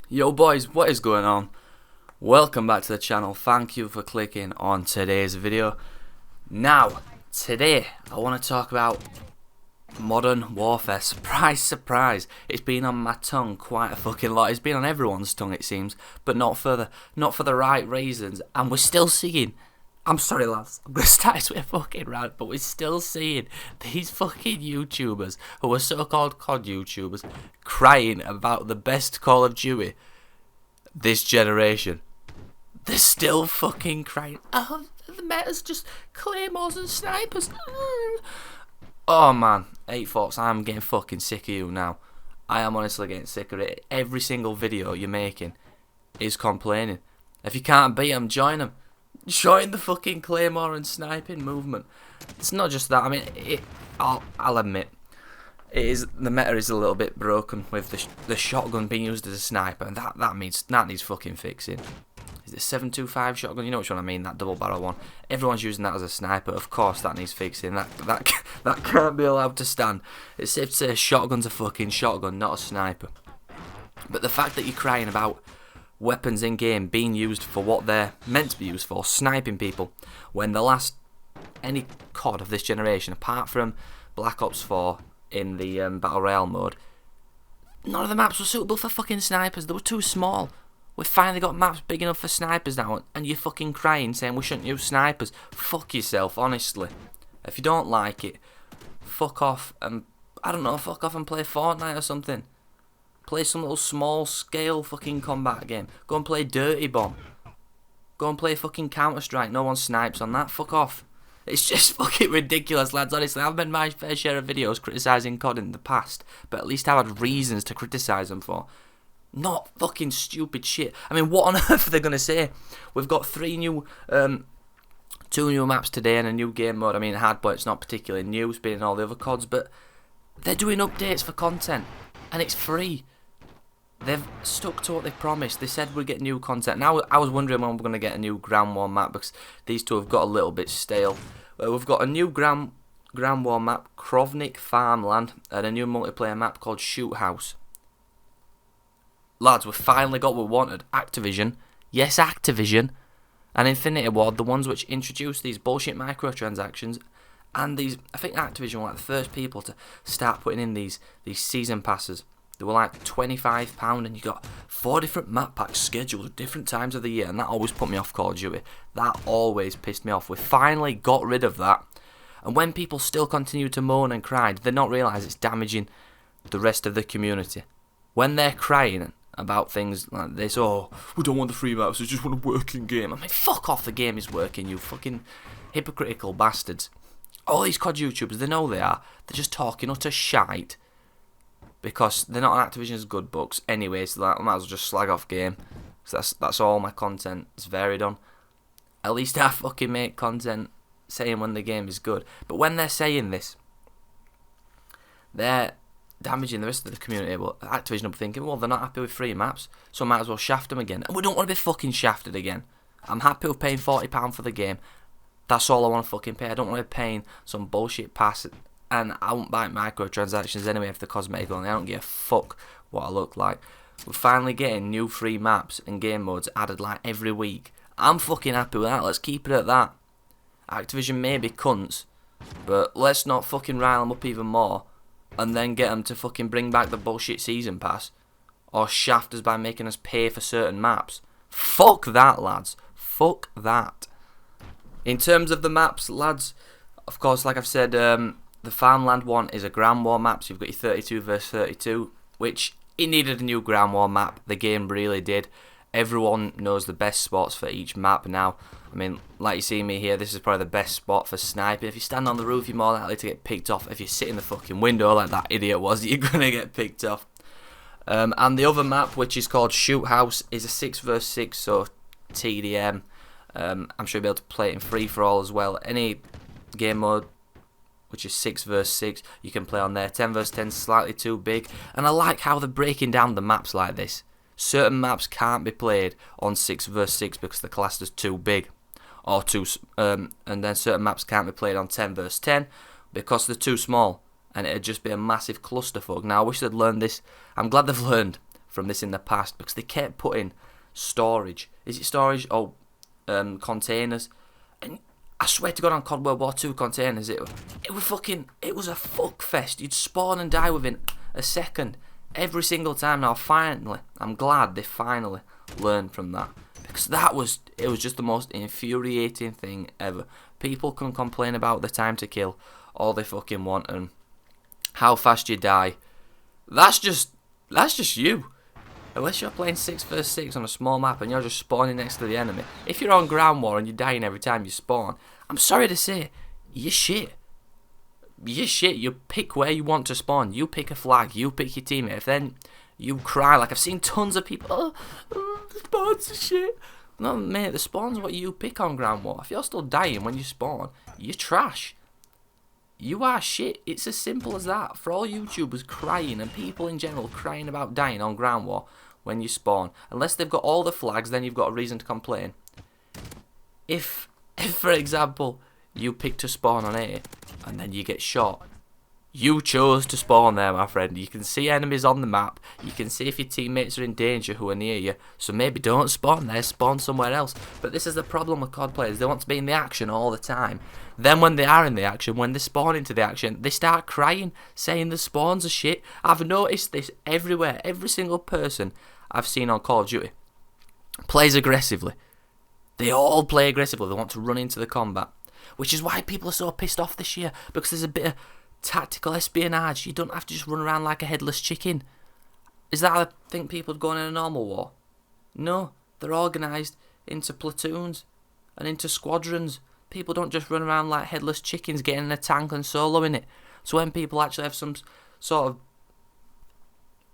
Yo boys, what is going on? Welcome back to the channel. Thank you for clicking on today's video. Now, today I want to talk about modern warfare. Surprise, surprise. It's been on my tongue quite a fucking lot. It's been on everyone's tongue it seems, but not for the right reasons. And we're still seeing, I'm sorry lads, I'm going to start this with a fucking rant, but we're still seeing these fucking YouTubers, who are so-called COD YouTubers, crying about the best Call of Duty this generation. They're still fucking crying. Oh, the meta's just claymores and snipers. Oh man, 8 Fox, I'm getting fucking sick of you now. I am honestly getting sick of it. Every single video you're making is complaining. If you can't beat them, join them. Join the fucking claymore and sniping movement. It's not just that. I mean, I'll admit, the meta is a little bit broken with the shotgun being used as a sniper, and that needs fucking fixing. Is it 7.25 shotgun? You know which one I mean, that double barrel one. Everyone's using that as a sniper. Of course, that needs fixing. That can't be allowed to stand. It's safe to say a shotgun's a fucking shotgun, not a sniper. But the fact that you're crying about weapons in game being used for what they're meant to be used for, sniping people, when the last any COD of this generation, apart from Black Ops 4 in the Battle Royale mode, none of the maps were suitable for fucking snipers. They were too small. We've finally got maps big enough for snipers now, and you're fucking crying saying we shouldn't use snipers. Fuck yourself, honestly. If you don't like it, fuck off and, I don't know, fuck off and play Fortnite or something. Play some little small scale fucking combat game. Go and play Dirty Bomb. Go and play fucking Counter-Strike. No one snipes on that. Fuck off. It's just fucking ridiculous, lads. Honestly, I've made my fair share of videos criticising COD in the past, but at least I've had reasons to criticise them for. Not fucking stupid shit. I mean, what on earth are they going to say? We've got 2 new maps today and a new game mode. I mean, Hardpoint's not particularly new, it's been in all the other CODs, but they're doing updates for content, and it's free. They've stuck to what they promised. They said we'd get new content. Now, I was wondering when we're going to get a new Ground War map, because these two have got a little bit stale. We've got a new Ground War map, Krovnik Farmland, and a new multiplayer map called Shoot House. Lads, we've finally got what we wanted. Activision, yes Activision, and Infinity Ward, the ones which introduced these bullshit microtransactions, and these, I think Activision were like the first people to start putting in these season passes. They were like £25 and you got 4 different map packs scheduled at different times of the year, and that always put me off Call of Duty. That always pissed me off. We finally got rid of that, and when people still continue to moan and cry, do they not realise it's damaging the rest of the community? When they're crying about things like this, oh, we don't want the free maps, we just want a working game. I mean, fuck off, the game is working, you fucking hypocritical bastards. All these COD YouTubers, they know they are. They're just talking utter shite because they're not on Activision's good books anyway, so I might as well just slag off game. So that's all my content is varied on. At least I fucking make content saying when the game is good. But when they're saying this, they're damaging the rest of the community. But Activision will be thinking, well, they're not happy with free maps, so I might as well shaft them again. And we don't want to be fucking shafted again. I'm happy with paying £40 for the game. That's all I want to fucking pay. I don't want to be paying some bullshit pass, and I won't buy microtransactions anyway if they're cosmetic only. I don't give a fuck what I look like. We're finally getting new free maps and game modes added like every week. I'm fucking happy with that. Let's keep it at that. Activision may be cunts, but let's not fucking rile them up even more and then get them to fucking bring back the bullshit season pass or shaft us by making us pay for certain maps. Fuck that, lads. Fuck that. In terms of the maps, lads, of course, like I've said, the Farmland one is a Ground War map, so you've got your 32 versus 32, which it needed a new Ground War map. The game really did. Everyone knows the best spots for each map now. I mean, like you see me here, this is probably the best spot for sniping. If you stand on the roof, you're more likely to get picked off. If you sit in the fucking window like that idiot was, you're going to get picked off. And the other map, which is called Shoot House, is a 6 versus 6, so TDM. I'm sure you'll be able to play it in free-for-all as well. Any game mode which is 6 versus 6, you can play on there. 10 versus 10 is slightly too big, and I like how they're breaking down the maps like this. Certain maps can't be played on 6 versus 6 because they're classed as too big, or and then certain maps can't be played on 10 versus 10 because they're too small, and it'd just be a massive clusterfuck. Now I wish they'd learned this. I'm glad they've learned from this in the past because they kept putting storage. Is it storage? Oh, containers. And I swear to God, on COD World War II containers, it was a fuck fest. You'd spawn and die within a second every single time. Now, finally, I'm glad they finally learned from that, because it was just the most infuriating thing ever. People can complain about the time to kill all they fucking want and how fast you die. That's just you. Unless you're playing 6 vs 6 on a small map and you're just spawning next to the enemy. If you're on ground war and you're dying every time you spawn, I'm sorry to say, you're shit. You're shit. You pick where you want to spawn. You pick a flag. You pick your teammate. If then you cry, like I've seen tons of people, the spawns are shit. No, mate, the spawn's what you pick on ground war. If you're still dying when you spawn, you're trash. You are shit. It's as simple as that. For all YouTubers crying and people in general crying about dying on ground war when you spawn, unless they've got all the flags, then you've got a reason to complain. If for example, you pick to spawn on A and then you get shot, you chose to spawn there, my friend. You can see enemies on the map. You can see if your teammates are in danger who are near you. So maybe don't spawn there, spawn somewhere else. But this is the problem with COD players. They want to be in the action all the time. Then when they are in the action, when they spawn into the action, they start crying, saying the spawns are shit. I've noticed this everywhere. Every single person I've seen on Call of Duty plays aggressively. They all play aggressively. They want to run into the combat. Which is why people are so pissed off this year. Because there's a bit of tactical espionage. You don't have to just run around like a headless chicken. Is that how I think people would go in a normal war? No, they're organised into platoons and into squadrons. People don't just run around like headless chickens getting in a tank and soloing it. So when people actually have some sort of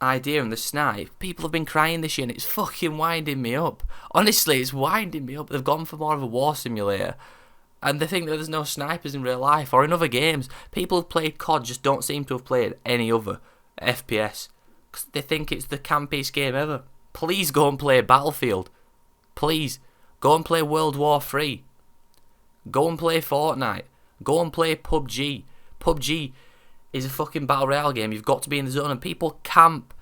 idea in the snipe, people have been crying this year and it's fucking winding me up. Honestly, it's winding me up. They've gone for more of a war simulator. And they think that there's no snipers in real life or in other games. People who've played COD just don't seem to have played any other FPS. Because they think it's the campiest game ever. Please go and play Battlefield. Please. Go and play World War 3. Go and play Fortnite. Go and play PUBG. PUBG is a fucking battle royale game. You've got to be in the zone and people camp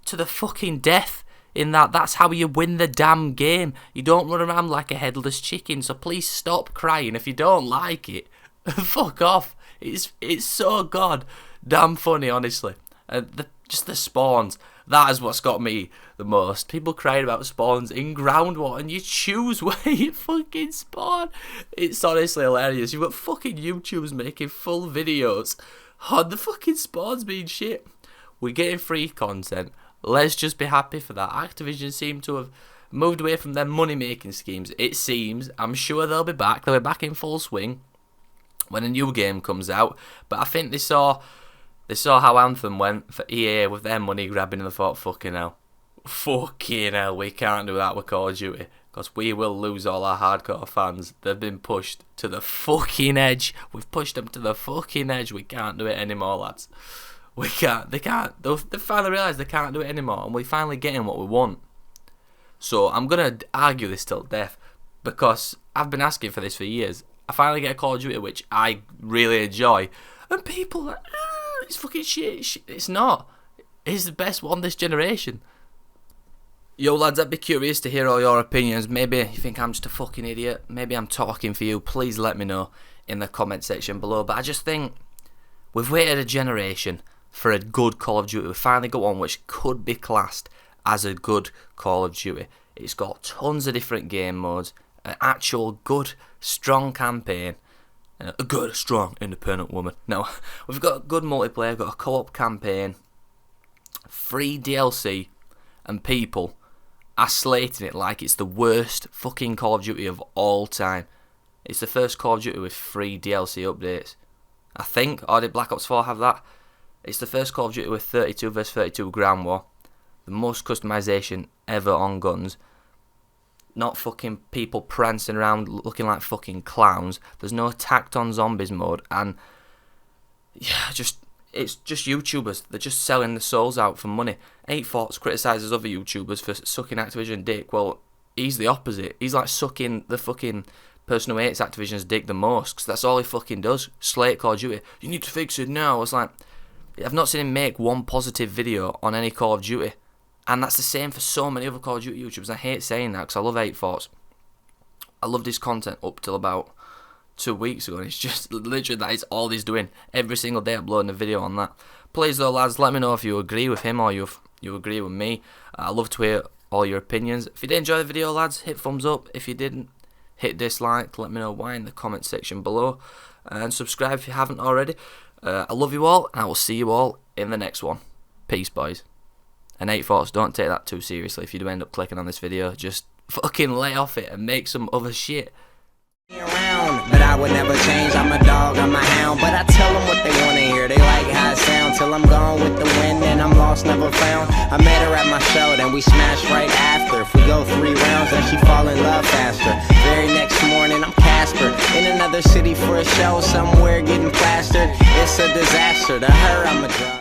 to the fucking death. In that's how you win the damn game. You don't run around like a headless chicken. So please stop crying if you don't like it. Fuck off. It's so god damn funny, honestly. Just the spawns. That is what's got me the most. People crying about spawns in ground war and you choose where you fucking spawn. It's honestly hilarious. You've got fucking YouTubers making full videos on the fucking spawns being shit. We're getting free content. Let's just be happy for that. Activision seem to have moved away from their money-making schemes. It seems. I'm sure they'll be back. They'll be back in full swing when a new game comes out. But I think they saw how Anthem went for EA with their money grabbing and they thought, fucking hell. Fucking hell, we can't do that with Call of Duty. Because we will lose all our hardcore fans. They've been pushed to the fucking edge. We've pushed them to the fucking edge. We can't do it anymore, lads. We can't. They can't. They finally realised they can't do it anymore. And we're finally getting what we want. So I'm going to argue this till death. Because I've been asking for this for years. I finally get a Call of Duty which I really enjoy. And people are like, it's fucking shit. It's not. It's the best one this generation. Yo lads, I'd be curious to hear all your opinions. Maybe you think I'm just a fucking idiot. Maybe I'm talking for you. Please let me know in the comment section below. But I just think we've waited a generation for a good Call of Duty. We finally got one which could be classed as a good Call of Duty. It's got tons of different game modes, an actual good, strong campaign, and a good, strong, independent woman. No, we've got good multiplayer, got a co-op campaign, free DLC, and people are slating it like it's the worst fucking Call of Duty of all time. It's the first Call of Duty with free DLC updates. I think, or did Black Ops 4 have that? It's the first Call of Duty with 32 vs 32 ground war. The most customization ever on guns. Not fucking people prancing around looking like fucking clowns. There's no tacked on zombies mode. And yeah, it's just YouTubers. They're just selling the souls out for money. 8 Thoughts criticises other YouTubers for sucking Activision dick. Well, he's the opposite. He's like sucking the fucking person who hates Activision's dick the most. Because that's all he fucking does. Slate Call of Duty. You need to fix it now. It's like, I've not seen him make one positive video on any Call of Duty. And that's the same for so many other Call of Duty YouTubers. I hate saying that because I love 8 Thoughts. I loved his content up till about 2 weeks ago, and it's just literally that is all he's doing. Every single day uploading a video on that. Please though, lads, let me know if you agree with him or you agree with me. I love to hear all your opinions. If you did enjoy the video, lads, hit thumbs up. If you didn't, hit dislike. Let me know why in the comment section below, and subscribe if you haven't already. I love you all, and I will see you all in the next one. Peace, boys. And 8 Thoughts, don't take that too seriously. If you do end up clicking on this video, just fucking lay off it and make some other shit. But I would never change, I'm a dog, I'm a hound. But I tell them what they want to hear, they like how it sounds. Till I'm gone with the wind and I'm lost, never found. I met her at my show, then we smashed right after. If we go 3 rounds, then she fall in love faster. Very next morning, I'm Casper, in another city for a show, somewhere getting plastered. It's a disaster, to her I'm a drug.